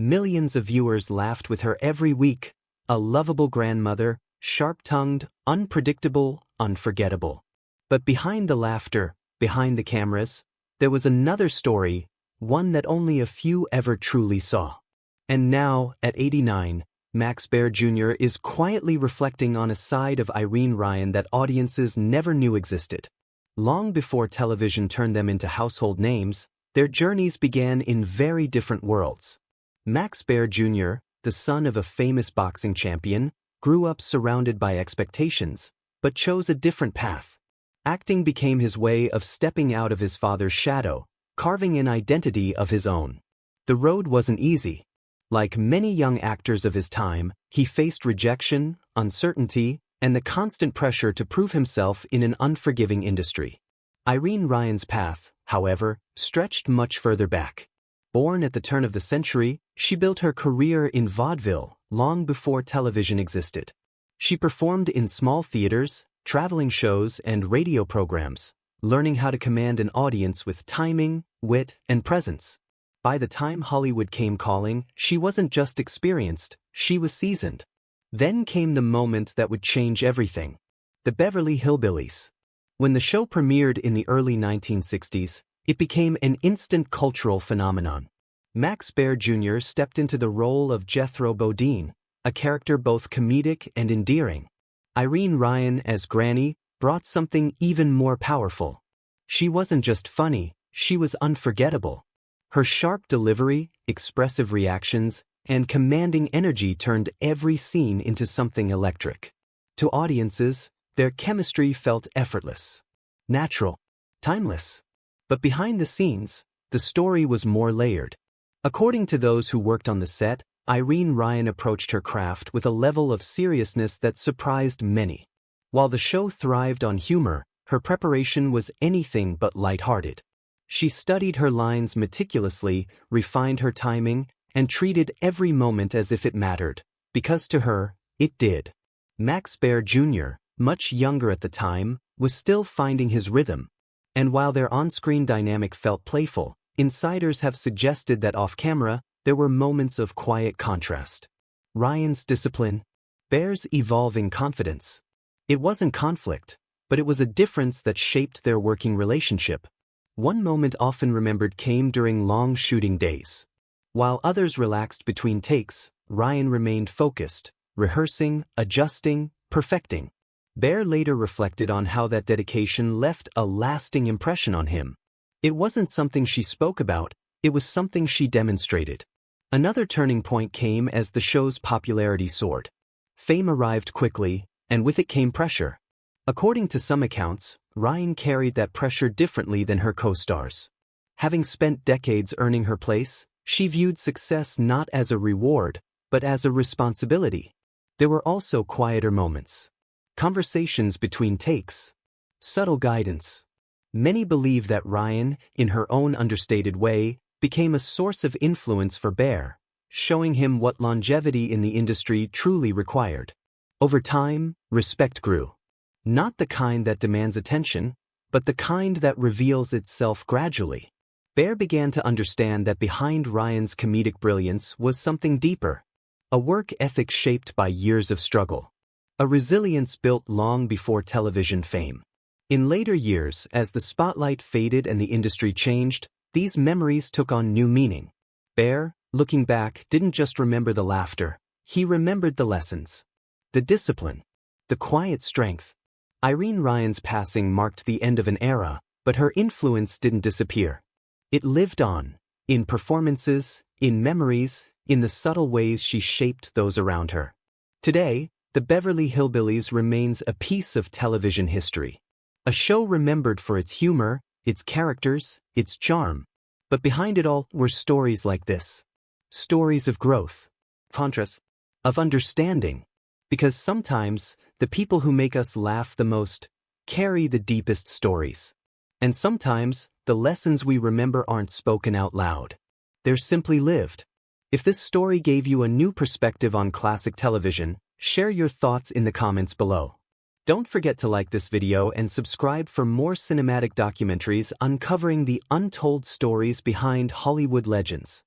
Millions of viewers laughed with her every week. A lovable grandmother, sharp-tongued, unpredictable, unforgettable. But behind the laughter, behind the cameras, there was another story, one that only a few ever truly saw. And now, at 89, Max Baer Jr. is quietly reflecting on a side of Irene Ryan that audiences never knew existed. Long before television turned them into household names, their journeys began in very different worlds. Max Baer Jr., the son of a famous boxing champion, grew up surrounded by expectations, but chose a different path. Acting became his way of stepping out of his father's shadow, carving an identity of his own. The road wasn't easy. Like many young actors of his time, he faced rejection, uncertainty, and the constant pressure to prove himself in an unforgiving industry. Irene Ryan's path, however, stretched much further back. Born at the turn of the century, she built her career in vaudeville long before television existed. She performed in small theaters, traveling shows, and radio programs, learning how to command an audience with timing, wit, and presence. By the time Hollywood came calling, she wasn't just experienced, she was seasoned. Then came the moment that would change everything. The Beverly Hillbillies. When the show premiered in the early 1960s, it became an instant cultural phenomenon. Max Baer Jr. stepped into the role of Jethro Bodine, a character both comedic and endearing. Irene Ryan as Granny brought something even more powerful. She wasn't just funny, she was unforgettable. Her sharp delivery, expressive reactions, and commanding energy turned every scene into something electric. To audiences, their chemistry felt effortless, natural, timeless. But behind the scenes, the story was more layered. According to those who worked on the set, Irene Ryan approached her craft with a level of seriousness that surprised many. While the show thrived on humor, her preparation was anything but lighthearted. She studied her lines meticulously, refined her timing, and treated every moment as if it mattered, because to her, it did. Max Baer Jr., much younger at the time, was still finding his rhythm. And while their on-screen dynamic felt playful, insiders have suggested that off-camera, there were moments of quiet contrast. Ryan's discipline, Baer's evolving confidence. It wasn't conflict, but it was a difference that shaped their working relationship. One moment often remembered came during long shooting days. While others relaxed between takes, Ryan remained focused, rehearsing, adjusting, perfecting. Baer later reflected on how that dedication left a lasting impression on him. It wasn't something she spoke about, it was something she demonstrated. Another turning point came as the show's popularity soared. Fame arrived quickly, and with it came pressure. According to some accounts, Ryan carried that pressure differently than her co-stars. Having spent decades earning her place, she viewed success not as a reward, but as a responsibility. There were also quieter moments. Conversations between takes. Subtle guidance. Many believe that Ryan, in her own understated way, became a source of influence for Baer, showing him what longevity in the industry truly required. Over time, respect grew. Not the kind that demands attention, but the kind that reveals itself gradually. Baer began to understand that behind Ryan's comedic brilliance was something deeper. A work ethic shaped by years of struggle. A resilience built long before television fame. In later years, as the spotlight faded and the industry changed, these memories took on new meaning. Baer, looking back, didn't just remember the laughter, he remembered the lessons. The discipline. The quiet strength. Irene Ryan's passing marked the end of an era, but her influence didn't disappear. It lived on, in performances, in memories, in the subtle ways she shaped those around her. Today, the Beverly Hillbillies remains a piece of television history. A show remembered for its humor, its characters, its charm. But behind it all were stories like this. Stories of growth, contrast, of understanding. Because sometimes, the people who make us laugh the most carry the deepest stories. And sometimes, the lessons we remember aren't spoken out loud. They're simply lived. If this story gave you a new perspective on classic television, share your thoughts in the comments below. Don't forget to like this video and subscribe for more cinematic documentaries uncovering the untold stories behind Hollywood legends.